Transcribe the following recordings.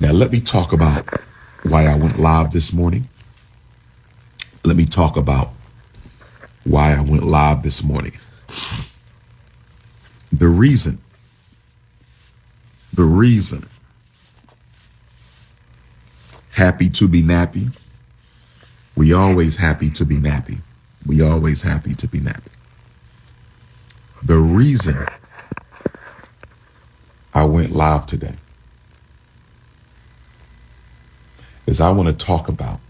Now, let me talk about why I went live this morning. Let me talk about why I went live this morning. The reason, happy to be nappy. We always happy to be nappy. We always happy to be nappy. The reason I went live today is I want to talk about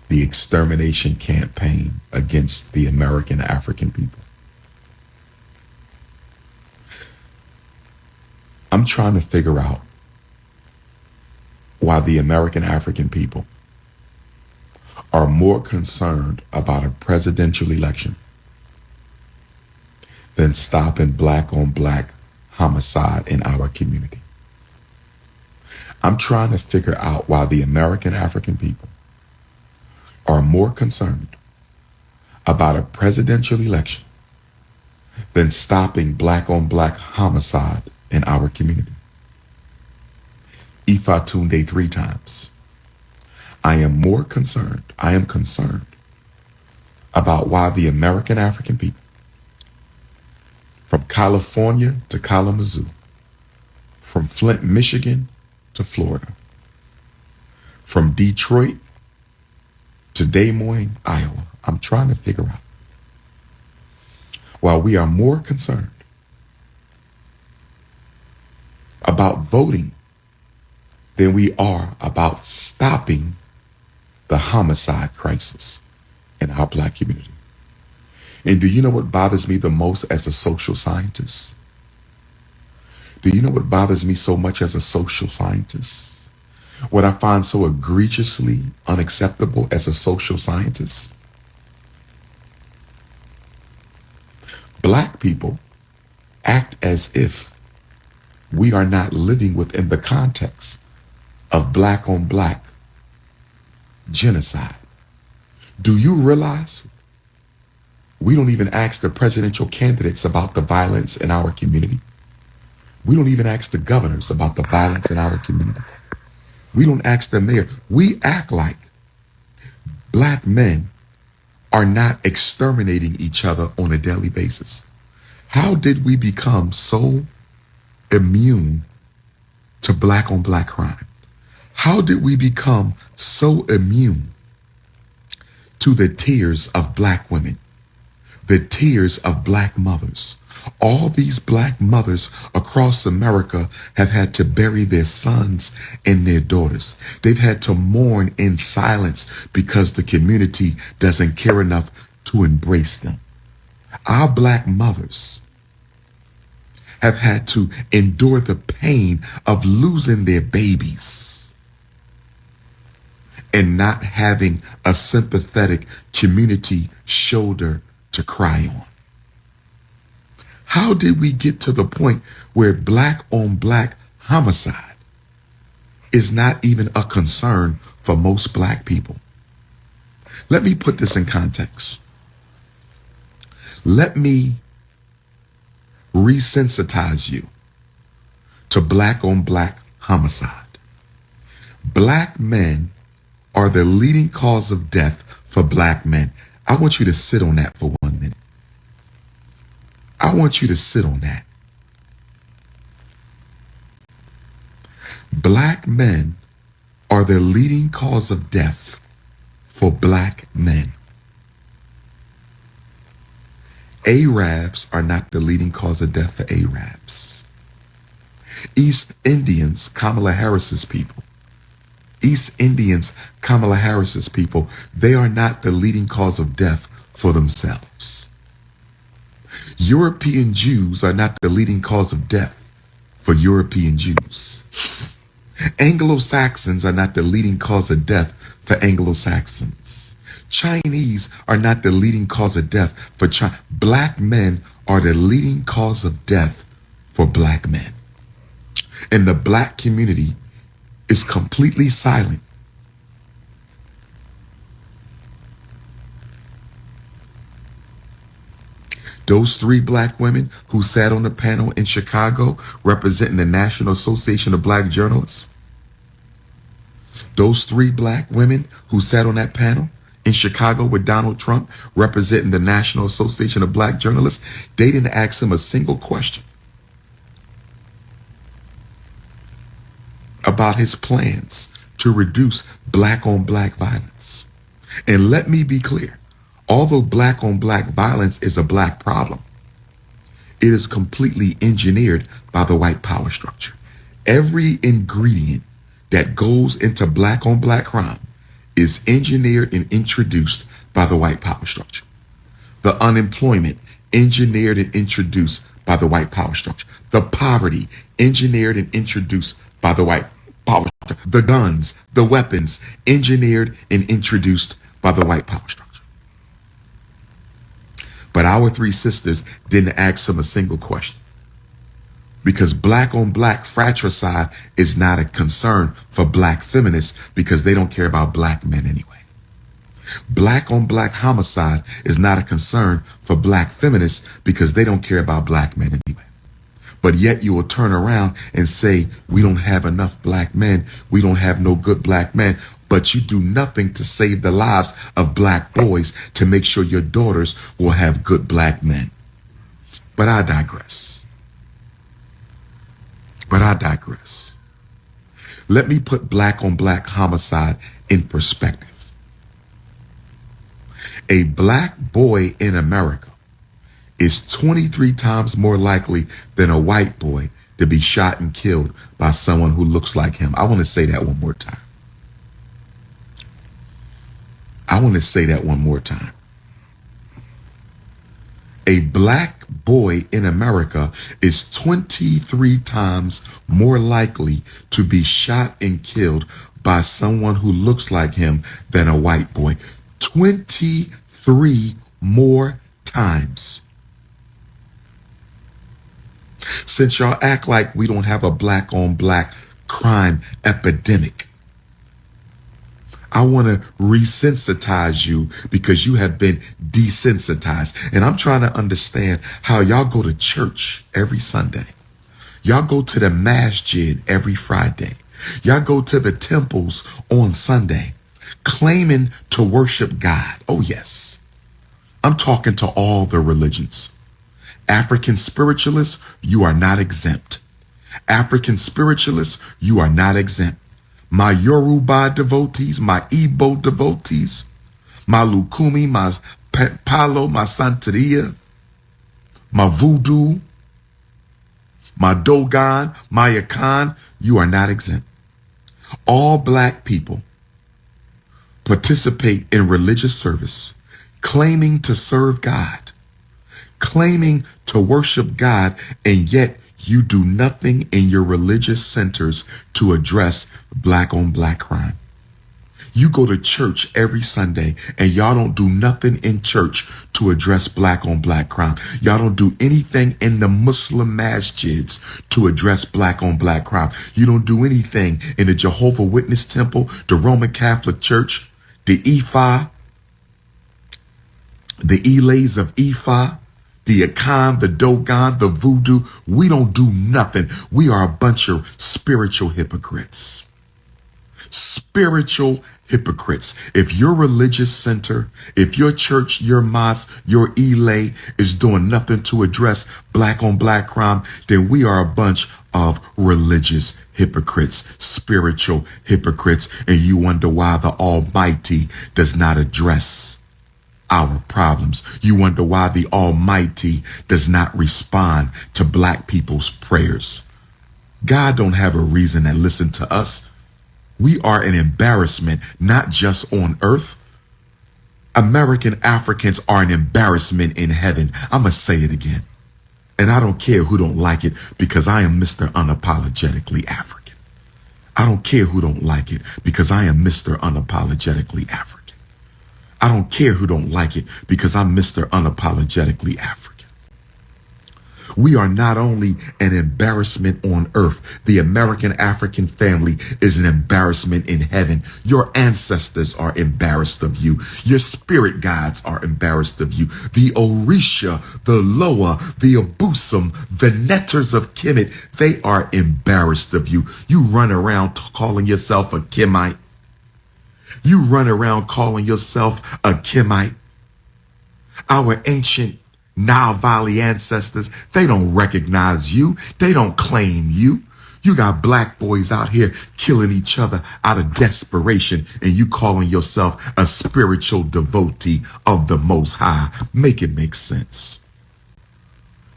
the extermination campaign against the American African people. I'm trying to figure out why the American African people are more concerned about a presidential election than stopping black on black homicide in our community. I'm trying to figure out why the American African people are more concerned about a presidential election than stopping black on black homicide in our community. Ifa Tunde 3 times. I am concerned about why the American African people from California to Kalamazoo, from Flint, Michigan to Florida, from Detroit to Des Moines, Iowa. I'm trying to figure out why we are more concerned about voting than we are about stopping the homicide crisis in our black community. And do you know what bothers me the most as a social scientist? Do you know what bothers me so much as a social scientist? What I find so egregiously unacceptable as a social scientist? Black people act as if we are not living within the context of black on black genocide. Do you realize we don't even ask the presidential candidates about the violence in our community? We don't even ask the governors about the violence in our community. We don't ask the mayor. We act like black men are not exterminating each other on a daily basis. How did we become so immune to black on black crime? How did we become so immune to the tears of black women, the tears of black mothers? All these black mothers across America have had to bury their sons and their daughters. They've had to mourn in silence because the community doesn't care enough to embrace them. Our black mothers have had to endure the pain of losing their babies and not having a sympathetic community shoulder to cry on. How did we get to the point where black on black homicide is not even a concern for most black people? Let me put this in context. Let me resensitize you to black on black homicide. Black men are the leading cause of death for black men. I want you to sit on that for 1 minute. I want you to sit on that. Black men are the leading cause of death for black men. Arabs are not the leading cause of death for Arabs. East Indians, Kamala Harris's people, they are not the leading cause of death for themselves. European Jews are not the leading cause of death for European Jews. Anglo-Saxons are not the leading cause of death for Anglo-Saxons. Chinese are not the leading cause of death for China. Black men are the leading cause of death for black men. And the black community is completely silent. Those three black women who sat on the panel in Chicago representing the National Association of Black Journalists, those three black women who sat on that panel in Chicago with Donald Trump representing the National Association of Black Journalists, they didn't ask him a single question about his plans to reduce black on black violence. And let me be clear, although black on black violence is a black problem, it is completely engineered by the white power structure. Every ingredient that goes into black on black crime is engineered and introduced by the white power structure. The unemployment, engineered and introduced by the white power structure. The poverty, engineered and introduced by the white power structure. The guns, the weapons, engineered and introduced by the white power structure. But our three sisters didn't ask him a single question, because black on black fratricide is not a concern for black feminists, because they don't care about black men anyway. Black on black homicide is not a concern for black feminists, because they don't care about black men anyway. But yet you will turn around and say, we don't have enough black men. We don't have no good black men. But you do nothing to save the lives of black boys to make sure your daughters will have good black men. But I digress. Let me put black on black homicide in perspective. A black boy in America is 23 times more likely than a white boy to be shot and killed by someone who looks like him. I want to say that one more time. A black boy in America is 23 times more likely to be shot and killed by someone who looks like him than a white boy. 23 more times. Since y'all act like we don't have a black on black crime epidemic, I want to resensitize you, because you have been desensitized. And I'm trying to understand how y'all go to church every Sunday. Y'all go to the masjid every Friday. Y'all go to the temples on Sunday, claiming to worship God. Oh, yes. I'm talking to all the religions. African spiritualists, you are not exempt. African spiritualists, you are not exempt. My Yoruba devotees, my Igbo devotees, my Lukumi, my Palo, my Santeria, my Voodoo, my Dogon, my Akan, you are not exempt. All black people participate in religious service, claiming to serve God, claiming to worship God, and yet you do nothing in your religious centers to address black on black crime. You go to church every Sunday and y'all don't do nothing in church to address black on black crime. Y'all don't do anything in the Muslim masjids to address black on black crime. You don't do anything in the Jehovah Witness temple, the Roman Catholic Church, the Ifa, the Elays of Ifa, the Akan, the Dogon, the Voodoo. We don't do nothing. We are a bunch of spiritual hypocrites. Spiritual hypocrites. If your religious center, if your church, your mosque, your Elay is doing nothing to address black on black crime, then we are a bunch of religious hypocrites, spiritual hypocrites, and you wonder why the Almighty does not address our problems. You wonder why the Almighty does not respond to black people's prayers. God don't have a reason to listen to us. We are an embarrassment, not just on earth. American Africans are an embarrassment in heaven. I'm going to say it again. And I don't care who don't like it, because I am Mr. Unapologetically African. I don't care who don't like it, because I am Mr. Unapologetically African. I don't care who don't like it, because I'm Mr. Unapologetically African. We are not only an embarrassment on earth, the American African family is an embarrassment in heaven. Your ancestors are embarrassed of you. Your spirit guides are embarrassed of you. The Orisha, the Loa, the Abusum, the Netters of Kemet, they are embarrassed of you. You run around calling yourself a Kemite. You run around calling yourself a Kemite. Our ancient Nile Valley ancestors, they don't recognize you. They don't claim you. You got black boys out here killing each other out of desperation, and you calling yourself a spiritual devotee of the Most High. Make it make sense.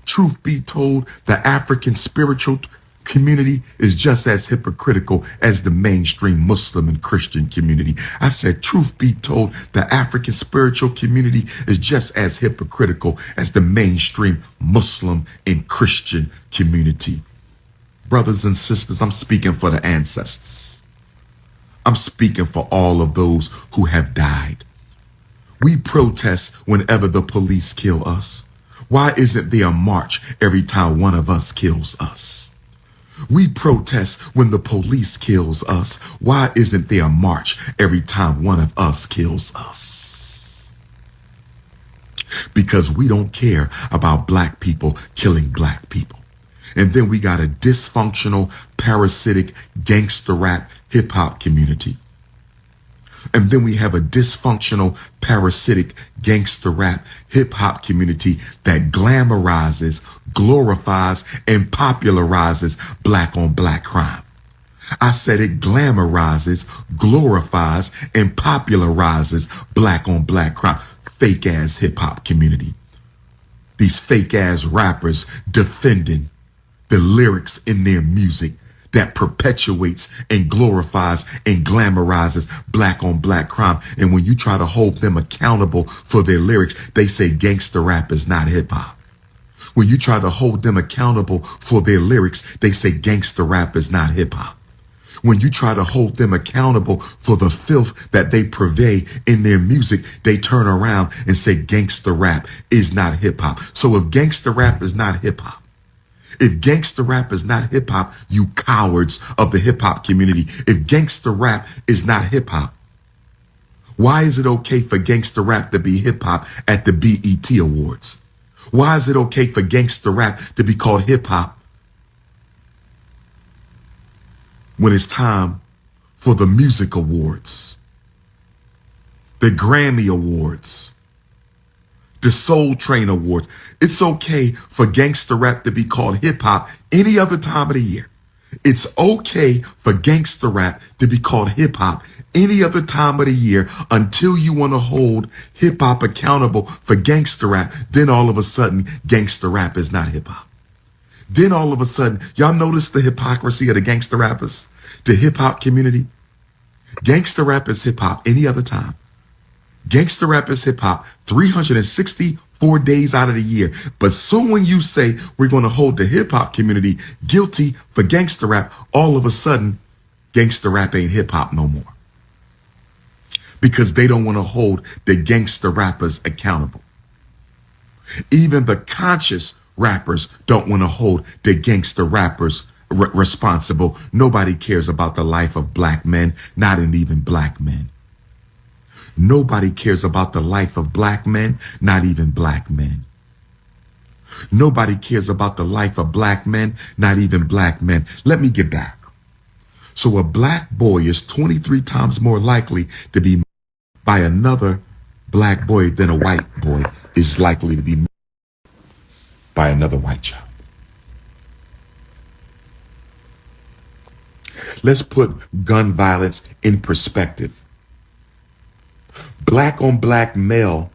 Truth be told, the African spiritual community is just as hypocritical as the mainstream Muslim and Christian community. I said, truth be told, the African spiritual community is just as hypocritical as the mainstream Muslim and Christian community. Brothers and sisters, I'm speaking for the ancestors. I'm speaking for all of those who have died. We protest whenever the police kill us. Why isn't there a march every time one of us kills us? We protest when the police kills us. Why isn't there a march every time one of us kills us? Because we don't care about black people killing black people. And then we got a dysfunctional, parasitic, gangster rap hip hop community. And then we have a dysfunctional, parasitic, gangster rap hip-hop community that glamorizes, glorifies, and popularizes black-on-black crime. I said it glamorizes, glorifies, and popularizes black-on-black crime. Fake-ass hip-hop community. These fake-ass rappers defending the lyrics in their music that perpetuates and glorifies and glamorizes black on black crime. And when you try to hold them accountable for their lyrics, they say gangster rap is not hip hop. When you try to hold them accountable for their lyrics, they say gangster rap is not hip hop. When you try to hold them accountable for the filth that they purvey in their music, they turn around and say gangster rap is not hip hop. So if gangster rap is not hip hop, if gangster rap is not hip hop, you cowards of the hip hop community, if gangster rap is not hip hop, why is it okay for gangster rap to be hip hop at the BET Awards? Why is it okay for gangster rap to be called hip hop when it's time for the music awards, the Grammy Awards, the Soul Train Awards? It's okay for gangster rap to be called hip hop any other time of the year. It's okay for gangster rap to be called hip hop any other time of the year until you want to hold hip hop accountable for gangster rap. Then all of a sudden, gangster rap is not hip hop. Then all of a sudden, y'all notice the hypocrisy of the gangster rappers, the hip hop community. Gangster rap is hip hop any other time. Gangster rap is hip hop 364 days out of the year. But so when you say we're going to hold the hip hop community guilty for gangster rap, all of a sudden, gangster rap ain't hip hop no more. Because they don't want to hold the gangster rappers accountable. Even the conscious rappers don't want to hold the gangster rappers responsible. Nobody cares about the life of black men, not even black men. Nobody cares about the life of black men, not even black men. Nobody cares about the life of black men, not even black men. Let me get back. So a black boy is 23 times more likely to be murdered by another black boy than a white boy is likely to be murdered by another white child. Let's put gun violence in perspective. Black on black male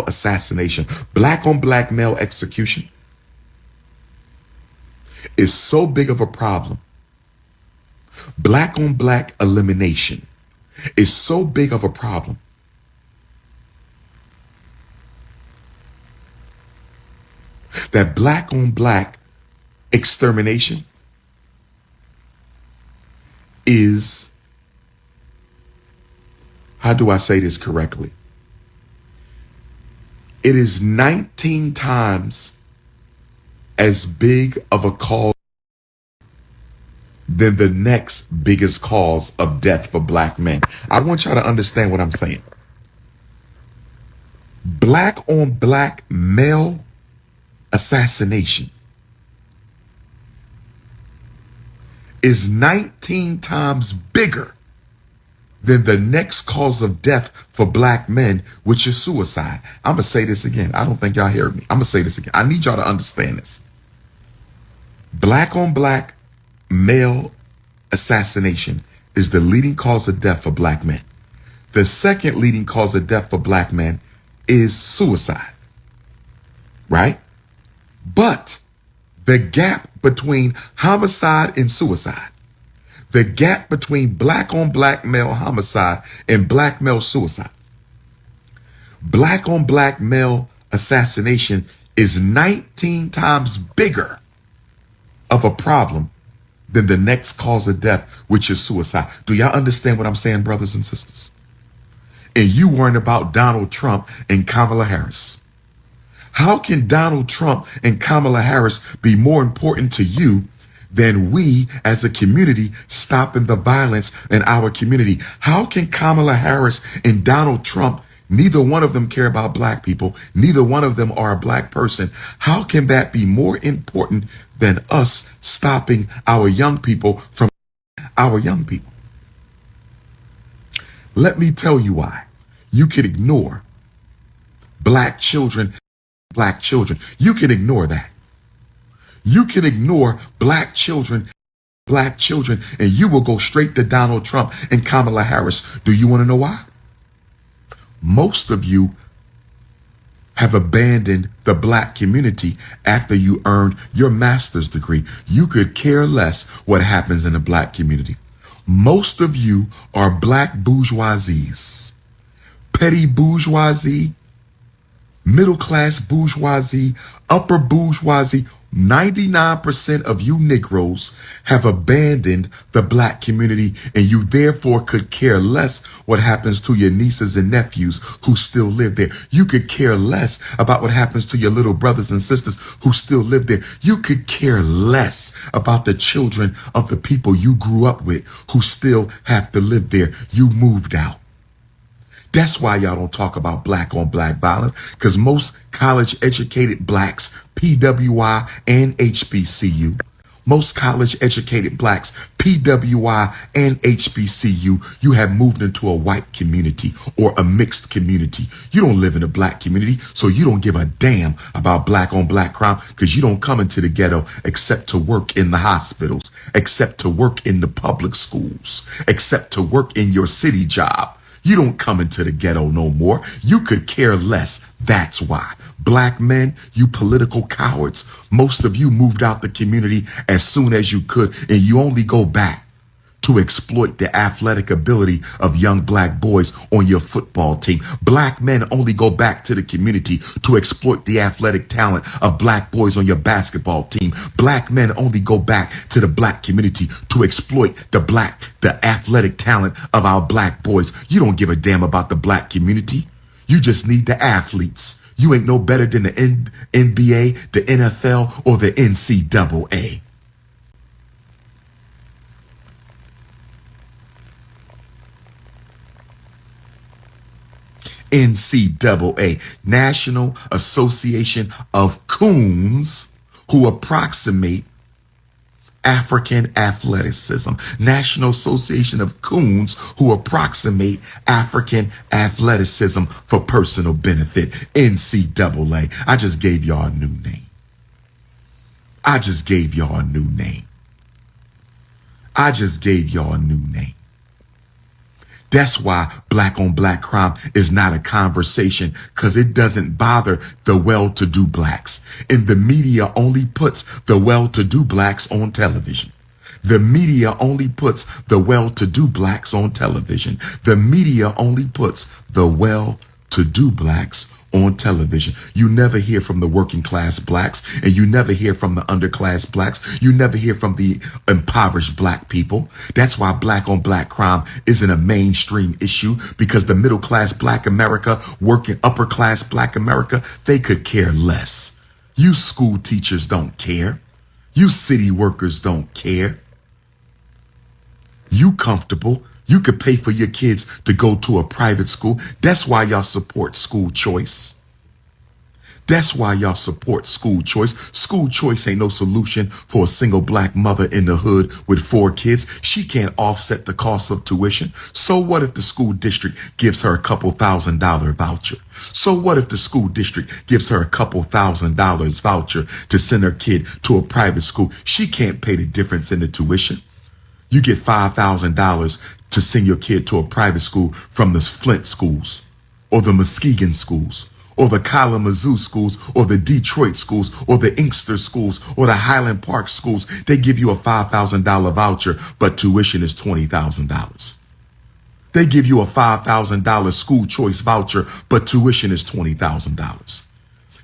assassination, black on black male execution is so big of a problem. Black on black elimination is so big of a problem that black on black extermination is how do I say this correctly? It is 19 times as big of a cause than the next biggest cause of death for black men. I want y'all to understand what I'm saying. Black on black male assassination is 19 times bigger than the next cause of death for black men, which is suicide. I'm going to say this again. I don't think y'all hear me. I'm going to say this again. I need y'all to understand this. Black on black male assassination is the leading cause of death for black men. The second leading cause of death for black men is suicide, right? But the gap between homicide and suicide, the gap between black on black male homicide and black male suicide, black on black male assassination is 19 times bigger of a problem than the next cause of death, which is suicide. Do y'all understand what I'm saying, brothers and sisters? And you worrying about Donald Trump and Kamala Harris. How can Donald Trump and Kamala Harris be more important to you than we as a community stopping the violence in our community? How can Kamala Harris and Donald Trump, neither one of them care about black people, neither one of them are a black person, how can that be more important than us stopping our young people from our young people? Let me tell you why. You can ignore black children. You can ignore that. You can ignore black children, and you will go straight to Donald Trump and Kamala Harris. Do you want to know why? Most of you have abandoned the black community after you earned your master's degree. You could care less what happens in the black community. Most of you are black bourgeoisies, petty bourgeoisie, middle class bourgeoisie, upper bourgeoisie. 99% of you Negroes have abandoned the black community, and you therefore could care less what happens to your nieces and nephews who still live there. You could care less about what happens to your little brothers and sisters who still live there. You could care less about the children of the people you grew up with who still have to live there. You moved out. That's why y'all don't talk about black on black violence, because most college educated blacks, PWI and HBCU, most college educated blacks, PWI and HBCU, you have moved into a white community or a mixed community. You don't live in a black community, so you don't give a damn about black on black crime, because you don't come into the ghetto except to work in the hospitals, except to work in the public schools, except to work in your city job. You don't come into the ghetto no more. You could care less. That's why. Black men, you political cowards. Most of you moved out the community as soon as you could, and you only go back to exploit the athletic ability of young black boys on your football team. Black men only go back to the community to exploit the athletic talent of black boys on your basketball team. Black men only go back to the black community to exploit the athletic talent of our black boys. You don't give a damn about the black community. You just need the athletes. You ain't no better than the NBA, the NFL, or the NCAA. NCAA, National Association of Coons who approximate African athleticism. National Association of Coons who approximate African athleticism for personal benefit. NCAA. I just gave y'all a new name. I just gave y'all a new name. That's why black on black crime is not a conversation, because it doesn't bother the well-to-do blacks. And the media only puts the well-to-do blacks on television. The media only puts the well-to-do blacks on television. The media only puts the well-to-do blacks on television. You never hear from the working class blacks, and you never hear from the underclass blacks. You never hear from the impoverished black people. That's why black on black crime isn't a mainstream issue, because the middle class black America, working upper class black America, they could care less. You school teachers don't care. You city workers don't care. You comfortable. You could pay for your kids to go to a private school. That's why y'all support school choice. That's why y'all support school choice. School choice ain't no solution for a single black mother in the hood with 4 kids. She can't offset the cost of tuition. So what if the school district gives her a couple $1,000 voucher? So what if the school district gives her a couple $1,000 voucher to send her kid to a private school? She can't pay the difference in the tuition. You get $5,000 to send your kid to a private school from the Flint schools, or the Muskegon schools, or the Kalamazoo schools, or the Detroit schools, or the Inkster schools, or the Highland Park schools. They give you a $5,000 voucher, but tuition is $20,000. They give you a $5,000 school choice voucher, but tuition is $20,000.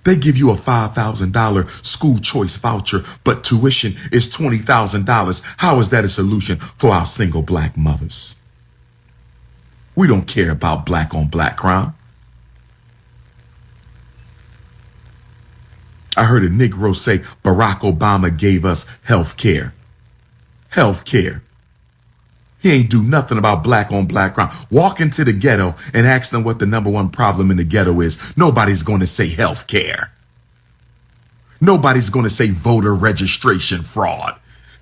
They give you a $5,000 school choice voucher, but tuition is $20,000. How is that a solution for our single black mothers? We don't care about black on black crime. I heard a Negro say Barack Obama gave us health care. Health care. He ain't do nothing about black on black crime. Walk into the ghetto and ask them what the #1 problem in the ghetto is. Nobody's going to say health care. Nobody's going to say voter registration fraud.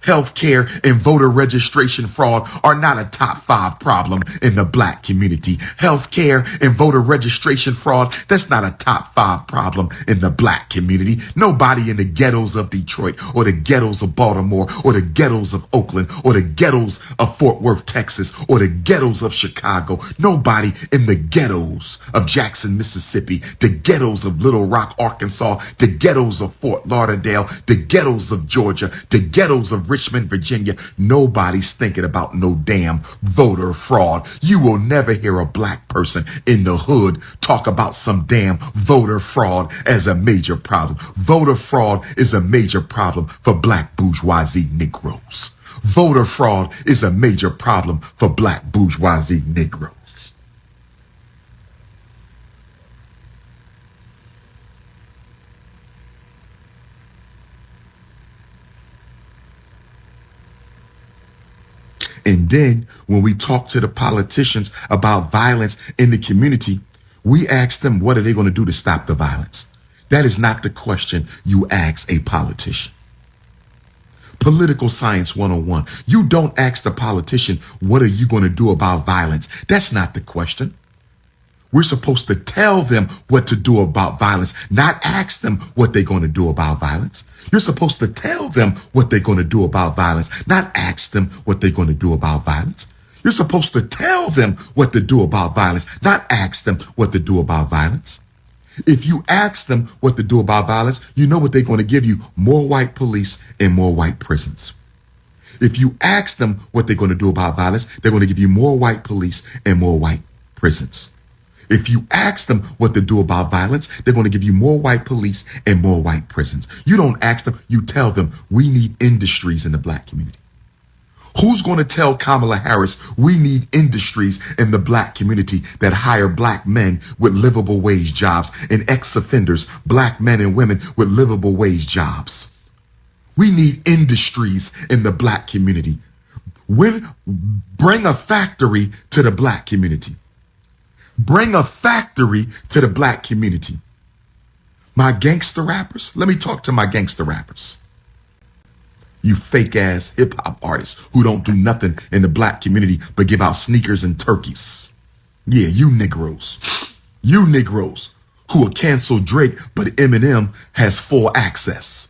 Healthcare and voter registration fraud are not a top 5 problem in the black community. Healthcare and voter registration fraud, that's not a top 5 problem in the black community. Nobody in the ghettos of Detroit, or the ghettos of Baltimore, or the ghettos of Oakland, or the ghettos of Fort Worth, Texas, or the ghettos of Chicago. Nobody in the ghettos of Jackson, Mississippi, the ghettos of Little Rock, Arkansas, the ghettos of Fort Lauderdale, the ghettos of Georgia, the ghettos of Richmond, Virginia. Nobody's thinking about no damn voter fraud. You will never hear a black person in the hood talk about some damn voter fraud as a major problem. Voter fraud is a major problem for black bourgeoisie Negroes. Voter fraud is a major problem for black bourgeoisie Negroes. And then when we talk to the politicians about violence in the community, we ask them, what are they going to do to stop the violence? That is not the question you ask a politician. Political science 101. You don't ask the politician, what are you going to do about violence? That's not the question. We're supposed to tell them what to do about violence, not ask them what they're going to do about violence. You're supposed to tell them what they're going to do about violence, not ask them what they're going to do about violence. You're supposed to tell them what to do about violence, not ask them what to do about violence. If you ask them what to do about violence, you know what they're going to give you: more white police and more white prisons. If you ask them what they're going to do about violence, they're going to give you more white police and more white prisons. If you ask them what to do about violence, they're going to give you more white police and more white prisons. You don't ask them, you tell them, we need industries in the black community. Who's going to tell Kamala Harris we need industries in the black community that hire black men with livable wage jobs, and ex-offenders, black men and women with livable wage jobs? We need industries in the black community. Bring a factory to the black community. Bring a factory to the black community. My gangster rappers, let me talk to my gangster rappers. You fake ass hip hop artists who don't do nothing in the black community but give out sneakers and turkeys. Yeah, you Negroes. You Negroes who will cancel Drake, but Eminem has full access.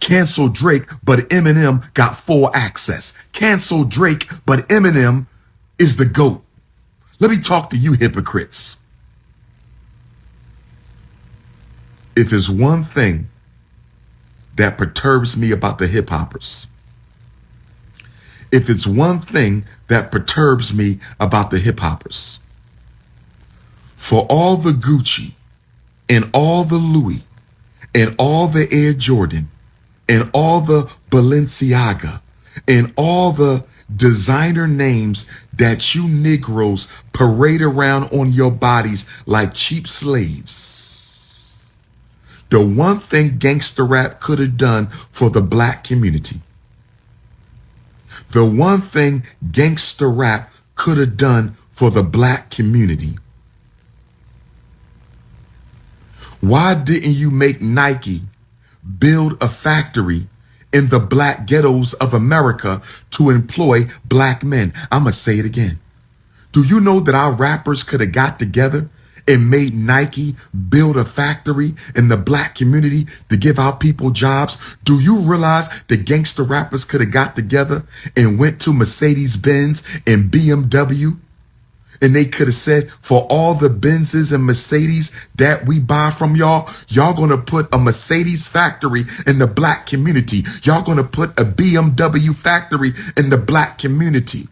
Cancel Drake, but Eminem got full access. Cancel Drake, but Eminem is the GOAT. Let me talk to you hypocrites. If there's one thing that perturbs me about the hip hoppers, if it's one thing that perturbs me about the hip hoppers, For all the Gucci and all the Louis and all the Air Jordan and all the Balenciaga and all the designer names that you Negroes parade around on your bodies like cheap slaves. The one thing gangster rap could have done for the black community, the one thing gangster rap could have done for the black community. Why didn't you make Nike build a factory in the black ghettos of America to employ black men? I'm going to say it again. Do you know that our rappers could have got together and made Nike build a factory in the black community to give our people jobs? Do you realize the gangster rappers could have got together and went to Mercedes-Benz and BMW? And they could have said, for all the Benzes and Mercedes that we buy from y'all, y'all going to put a Mercedes factory in the black community. Y'all going to put a BMW factory in the black community.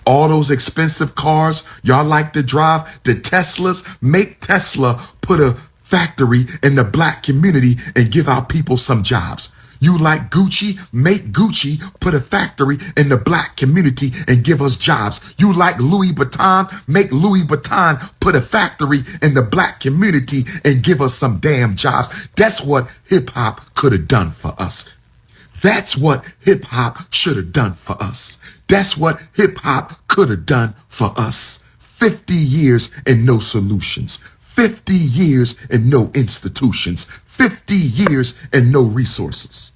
All those expensive cars y'all like to drive, the Teslas, make Tesla put a factory in the black community and give our people some jobs. You like Gucci, make Gucci put a factory in the black community and give us jobs. You like Louis Vuitton, make Louis Vuitton put a factory in the black community and give us some damn jobs. That's what hip hop could have done for us. That's what hip hop should have done for us. That's what hip hop could have done for us. 50 years and no solutions. 50 years and no institutions. 50 years and no resources.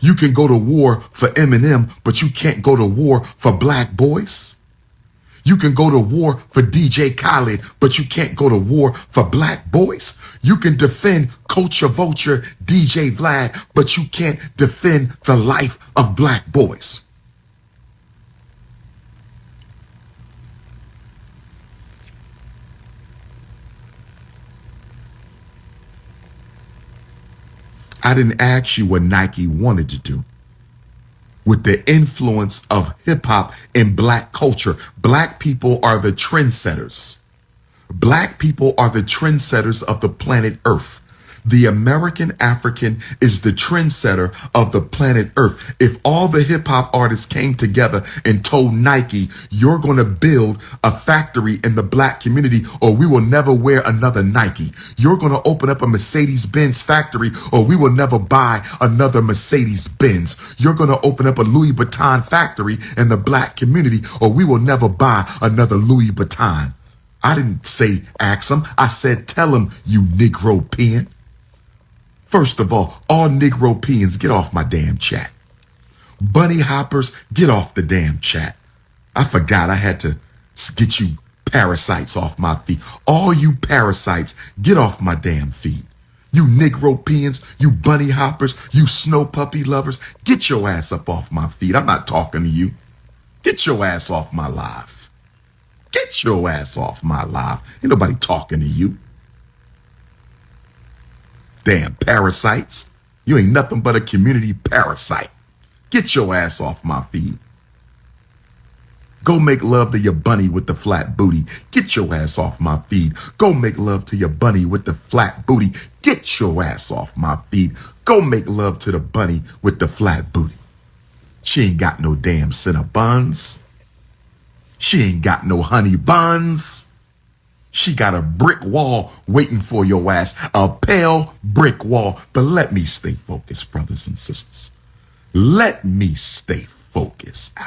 You can go to war for Eminem, but you can't go to war for black boys. You can go to war for DJ Khaled, but you can't go to war for black boys. You can defend Culture Vulture, DJ Vlad, but you can't defend the life of black boys. I didn't ask you what Nike wanted to do with the influence of hip hop in black culture. Black people are the trendsetters. Black people are the trendsetters of the planet Earth. The American African is the trendsetter of the planet Earth. If all the hip hop artists came together and told Nike, you're going to build a factory in the black community or we will never wear another Nike. You're going to open up a Mercedes-Benz factory or we will never buy another Mercedes-Benz. You're going to open up a Louis Vuitton factory in the black community or we will never buy another Louis Vuitton. I didn't say ask them. I said tell them, you Negro peon. First of all Negro peons, get off my damn chat. Bunny hoppers, get off the damn chat. I forgot I had to get you parasites off my feet. All you parasites, get off my damn feet. You Negro peons, you bunny hoppers, you snow puppy lovers, get your ass up off my feet. I'm not talking to you. Get your ass off my live. Get your ass off my live. Ain't nobody talking to you. Damn parasites. You ain't nothing but a community parasite. Get your ass off my feed. Go make love to your bunny with the flat booty. Get your ass off my feed. Go make love to your bunny with the flat booty. Get your ass off my feed. Go make love to the bunny with the flat booty. She ain't got no damn Cinnabons. She ain't got no honey buns. She got a brick wall waiting for your ass, a pale brick wall. But let me stay focused, brothers and sisters. Let me stay focused.